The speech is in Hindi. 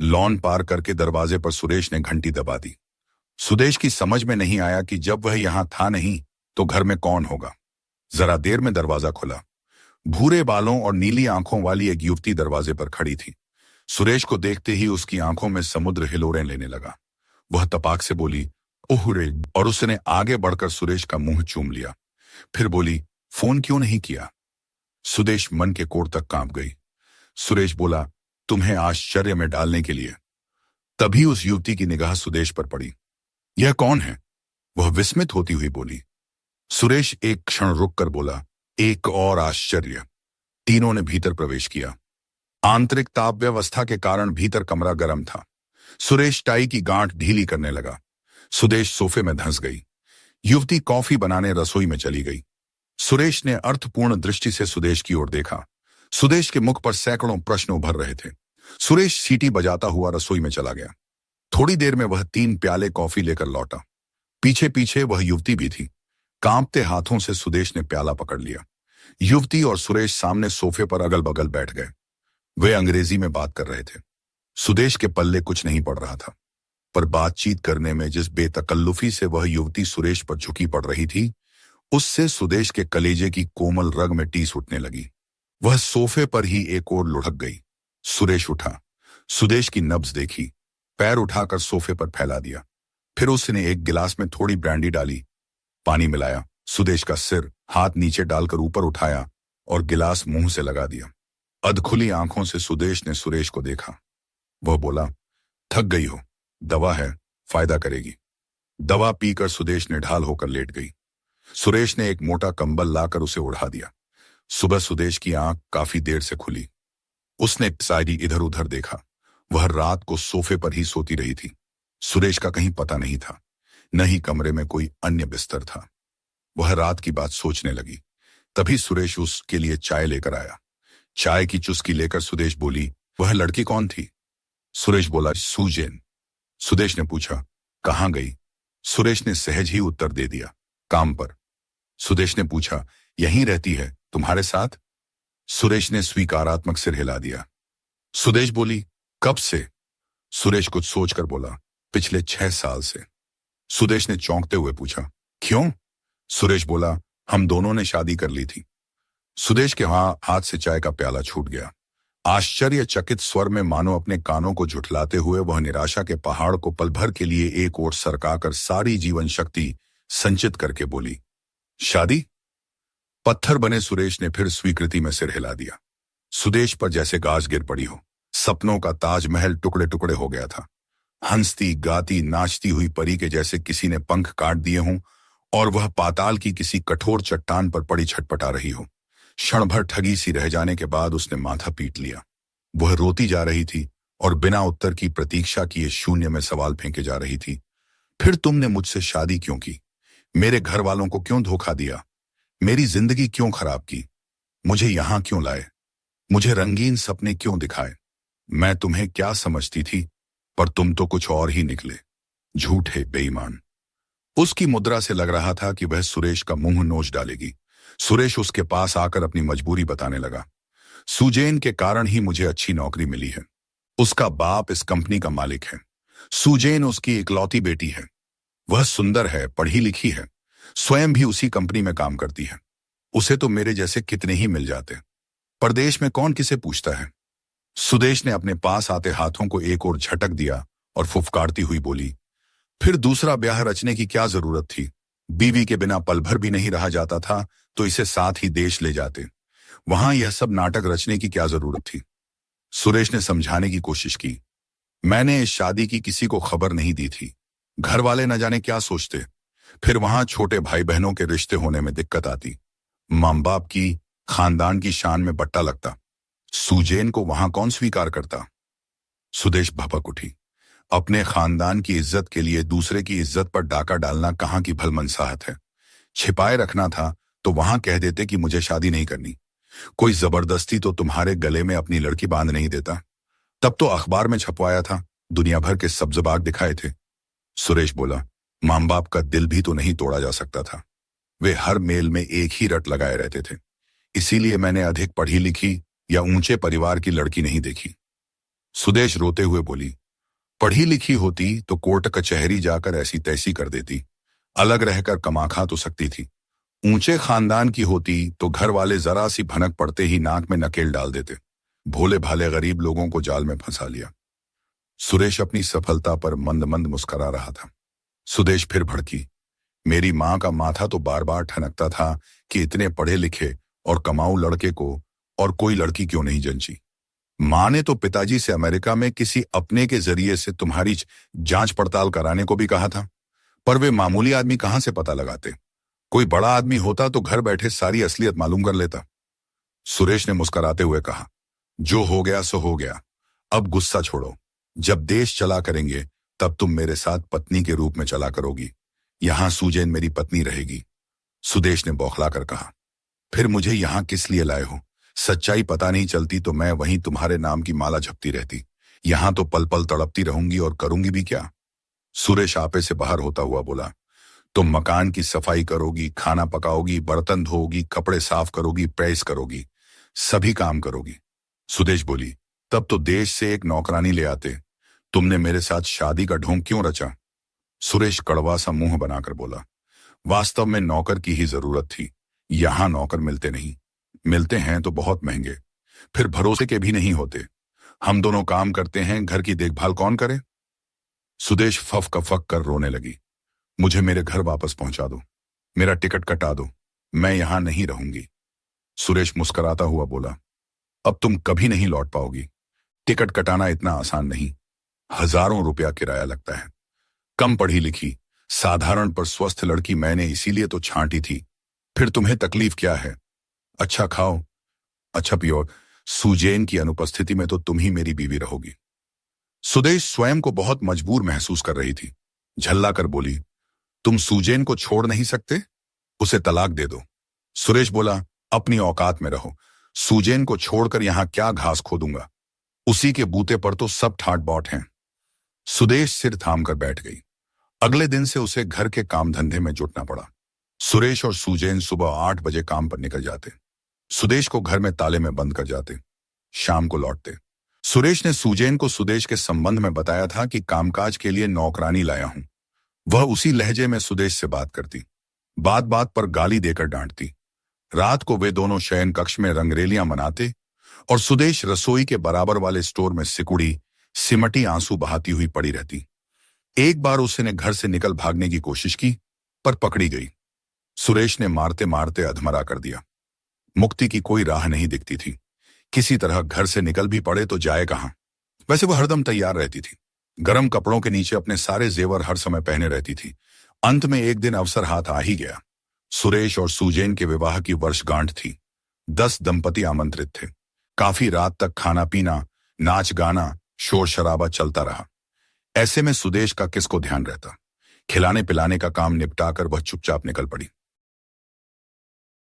लॉन पार करके दरवाजे पर सुरेश ने घंटी दबा दी। सुदेश की समझ में नहीं आया कि जब वह यहां था नहीं तो घर में कौन होगा। जरा देर में दरवाजा खुला। भूरे बालों और नीली आंखों वाली एक युवती दरवाजे पर खड़ी थी। सुरेश को देखते ही उसकी आंखों में समुद्र हिलोरें लेने लगा। वह तपाक से बोली, ओह रे, और उसने आगे बढ़कर सुरेश का मुंह चूम लिया। फिर बोली, फोन क्यों नहीं किया? सुदेश मन के कोर तक कांप गई। सुरेश बोला, तुम्हें आश्चर्य में डालने के लिए। तभी उस युवती की निगाह सुदेश पर पड़ी। यह कौन है? वह विस्मित होती हुई बोली। सुरेश एक क्षण रुककर बोला, एक और आश्चर्य। तीनों ने भीतर प्रवेश किया। आंतरिक ताप व्यवस्था के कारण भीतर कमरा गर्म था। सुरेश टाई की गांठ ढीली करने लगा। सुदेश सोफे में धंस गई। युवती कॉफी बनाने रसोई में चली गई। सुरेश ने अर्थपूर्ण दृष्टि से सुदेश की ओर देखा। सुदेश के मुख पर सैकड़ों प्रश्न उभर रहे थे। सुरेश सीटी बजाता हुआ रसोई में चला गया। थोड़ी देर में वह 3 प्याले कॉफी लेकर लौटा। पीछे पीछे वह युवती भी थी। कांपते हाथों से सुदेश ने प्याला पकड़ लिया। युवती और सुरेश सामने सोफे पर अगल बगल बैठ गए। वे अंग्रेजी में बात कर रहे थे। सुदेश के पल्ले कुछ नहीं पड़ रहा था, पर बातचीत करने में जिस बेतकल्लुफी से वह युवती सुरेश पर झुकी पड़ रही थी, उससे सुदेश के कलेजे की कोमल रग में टीस उठने लगी। वह सोफे पर ही एक ओर लुढ़क गई। सुरेश उठा। सुदेश की नब्ज देखी। पैर उठाकर सोफे पर फैला दिया। फिर उसने एक गिलास में थोड़ी ब्रांडी डाली, पानी मिलाया। सुदेश का सिर हाथ नीचे डालकर ऊपर उठाया और गिलास मुंह से लगा दिया। अधखुली आंखों से सुदेश ने सुरेश को देखा। वह बोला, थक गई हो, दवा है, फायदा करेगी। दवा पीकर सुदेश ने ढाल होकर लेट गई। सुरेश ने एक मोटा कंबल लाकर उसे उड़ा दिया। सुबह सुदेश की आंख काफी देर से खुली। उसने सारी इधर उधर देखा। वह रात को सोफे पर ही सोती रही थी। सुरेश का कहीं पता नहीं था, न ही कमरे में कोई अन्य बिस्तर था। वह रात की बात सोचने लगी। तभी सुरेश उसके लिए चाय लेकर आया। चाय की चुस्की लेकर सुदेश बोली, वह लड़की कौन थी? सुरेश बोला, सुजैन। सुदेश ने पूछा, कहाँ गई? सुरेश ने सहज ही उत्तर दे दिया, काम पर। सुदेश ने पूछा, यहीं रहती है तुम्हारे साथ? सुरेश ने स्वीकारात्मक सिर हिला दिया। सुदेश बोली, कब से? सुरेश कुछ सोचकर बोला, पिछले 6 साल से। सुदेश ने चौंकते हुए पूछा, क्यों? सुरेश बोला, हम दोनों ने शादी कर ली थी। सुदेश के हाथ से चाय का प्याला छूट गया। आश्चर्यचकित स्वर में मानो अपने कानों को झुठलाते हुए वह निराशा के पहाड़ को पल भर के लिए एक ओर सरकाकर सारी जीवन शक्ति संचित करके बोली, शादी? पत्थर बने सुरेश ने फिर स्वीकृति में सिर हिला दिया। सुदेश पर जैसे गाज गिर पड़ी हो। सपनों का ताजमहल टुकड़े टुकड़े हो गया था। हंसती गाती नाचती हुई परी के जैसे किसी ने पंख काट दिए हों और वह पाताल की किसी कठोर चट्टान पर पड़ी छटपटा रही हो। क्षण भर ठगी सी रह जाने के बाद उसने माथा पीट लिया। वह रोती जा रही थी और बिना उत्तर की प्रतीक्षा किए शून्य में सवाल फेंके जा रही थी। फिर तुमने मुझसे शादी क्यों की? मेरे घर वालों को क्यों धोखा दिया? मेरी जिंदगी क्यों खराब की? मुझे यहां क्यों लाए? मुझे रंगीन सपने क्यों दिखाए? मैं तुम्हें क्या समझती थी, पर तुम तो कुछ और ही निकले। झूठे, बेईमान। उसकी मुद्रा से लग रहा था कि वह सुरेश का मुंह नोच डालेगी। सुरेश उसके पास आकर अपनी मजबूरी बताने लगा। सुजैन के कारण ही मुझे अच्छी नौकरी मिली है। उसका बाप इस कंपनी का मालिक है। सुजैन उसकी इकलौती बेटी है। वह सुंदर है, पढ़ी लिखी है, स्वयं भी उसी कंपनी में काम करती है। उसे तो मेरे जैसे कितने ही मिल जाते। परदेश में कौन किसे पूछता है? सुदेश ने अपने पास आते हाथों को एक ओर झटक दिया और फुफकारती हुई बोली, फिर दूसरा ब्याह रचने की क्या जरूरत थी? बीवी के बिना पल भर भी नहीं रहा जाता था तो इसे साथ ही देश ले जाते। वहां यह सब नाटक रचने की क्या जरूरत थी? सुरेश ने समझाने की कोशिश की। मैंने इस शादी की किसी को खबर नहीं दी थी। घर वाले न जाने क्या सोचते। फिर वहां छोटे भाई बहनों के रिश्ते होने में दिक्कत आती। मां बाप की, खानदान की शान में बट्टा लगता। सुजैन को वहां कौन स्वीकार करता? सुदेश भपक उठी। अपने खानदान की इज्जत के लिए दूसरे की इज्जत पर डाका डालना कहां की भलमनसाहत है। छिपाए रखना था तो वहां कह देते कि मुझे शादी नहीं करनी। कोई जबरदस्ती तो तुम्हारे गले में अपनी लड़की बांध नहीं देता। तब तो अखबार में छपवाया था, दुनिया भर के सब्जबाग दिखाए थे। सुरेश बोला, मां बाप का दिल भी तो नहीं तोड़ा जा सकता था। वे हर मेल में एक ही रट लगाए रहते थे। इसीलिए मैंने अधिक पढ़ी लिखी या ऊंचे परिवार की लड़की नहीं देखी। सुदेश रोते हुए बोली, पढ़ी लिखी होती तो कोर्ट कचहरी जाकर ऐसी तैसी कर देती, अलग रहकर कमा खा तो सकती थी। ऊंचे खानदान की होती तो घर वाले जरा सी भनक पड़ते ही नाक में नकेल डाल देते। भोले भाले गरीब लोगों को जाल में फंसा लिया। सुरेश अपनी सफलता पर मंद मंद मुस्करा रहा था। सुदेश फिर भड़की, मेरी मां का माथा तो बार बार ठनकता था कि इतने पढ़े लिखे और कमाऊ लड़के को और कोई लड़की क्यों नहीं जंची। मां ने तो पिताजी से अमेरिका में किसी अपने के जरिए से तुम्हारी जांच पड़ताल कराने को भी कहा था, पर वे मामूली आदमी कहां से पता लगाते। कोई बड़ा आदमी होता तो घर बैठे सारी असलियत मालूम कर लेता। सुरेश ने मुस्कुराते हुए कहा, जो हो गया सो हो गया, अब गुस्सा छोड़ो। जब देश चला करेंगे तब तुम मेरे साथ पत्नी के रूप में चला करोगी। यहां सुजैन मेरी पत्नी रहेगी। सुदेश ने बौखलाकर कहा, फिर मुझे यहां किस लिए लाए हो? सच्चाई पता नहीं चलती तो मैं वहीं तुम्हारे नाम की माला जपती रहती। यहां तो पल पल तड़पती रहूंगी और करूंगी भी क्या? सुरेश आपे से बाहर होता हुआ बोला, तुम मकान की सफाई करोगी, खाना पकाओगी, बर्तन धोओगी, कपड़े साफ करोगी, प्रेस करोगी, सभी काम करोगी। सुदेश बोली, तब तो देश से एक नौकरानी ले आते। तुमने मेरे साथ शादी का ढोंग क्यों रचा? सुरेश कड़वा सा मुंह बनाकर बोला, वास्तव में नौकर की ही जरूरत थी। यहां नौकर मिलते नहीं, मिलते हैं तो बहुत महंगे, फिर भरोसे के भी नहीं होते। हम दोनों काम करते हैं, घर की देखभाल कौन करे? सुदेश फक फक कर रोने लगी, मुझे मेरे घर वापस पहुंचा दो, मेरा टिकट कटा दो, मैं यहां नहीं रहूंगी। सुरेश मुस्कुराता हुआ बोला, अब तुम कभी नहीं लौट पाओगी। टिकट कटाना इतना आसान नहीं, हजारों रुपया किराया लगता है। कम पढ़ी लिखी, साधारण पर स्वस्थ लड़की मैंने इसीलिए तो छांटी थी। फिर तुम्हें तकलीफ क्या है? अच्छा खाओ, अच्छा पियो, सुजैन की अनुपस्थिति में तो तुम ही मेरी बीवी रहोगी। सुदेश स्वयं को बहुत मजबूर महसूस कर रही थी। झल्ला कर बोली, तुम सुजैन को छोड़ नहीं सकते? उसे तलाक दे दो। सुरेश बोला, अपनी औकात में रहो। सुजैन को छोड़कर यहां क्या घास खोदूंगा? उसी के बूते पर तो सब ठाट बाट हैं। सुदेश सिर थाम कर बैठ गई। अगले दिन से उसे घर के काम धंधे में जुटना पड़ा। सुरेश और सुजैन सुबह 8 बजे काम पर निकल जाते। सुदेश को घर में ताले में बंद कर जाते। शाम को लौटते। सुरेश ने सुजैन को सुदेश के संबंध में बताया था कि कामकाज के लिए नौकरानी लाया हूं। वह उसी लहजे में सुदेश से बात करती, बात बात पर गाली देकर डांटती। रात को वे दोनों शयन कक्ष में रंगरेलियां मनाते और सुदेश रसोई के बराबर वाले स्टोर में सिकुड़ी सिमटी आंसू बहाती हुई पड़ी रहती। एक बार उसने घर से निकल भागने की कोशिश की, पर पकड़ी गई। सुरेश ने मारते मारते अधमरा कर दिया। मुक्ति की कोई राह नहीं दिखती थी। किसी तरह घर से निकल भी पड़े तो जाए कहां? वैसे वह हरदम तैयार रहती थी। गर्म कपड़ों के नीचे अपने सारे जेवर हर समय पहने रहती थी। अंत में एक दिन अवसर हाथ आ ही गया। सुरेश और सुजैन के विवाह की वर्षगांठ थी। 10 दंपति आमंत्रित थे। काफी रात तक खाना पीना, नाच गाना, शोर शराबा चलता रहा। ऐसे में सुदेश का किसको ध्यान रहता? खिलाने पिलाने का काम निपटाकर वह चुपचाप निकल पड़ी।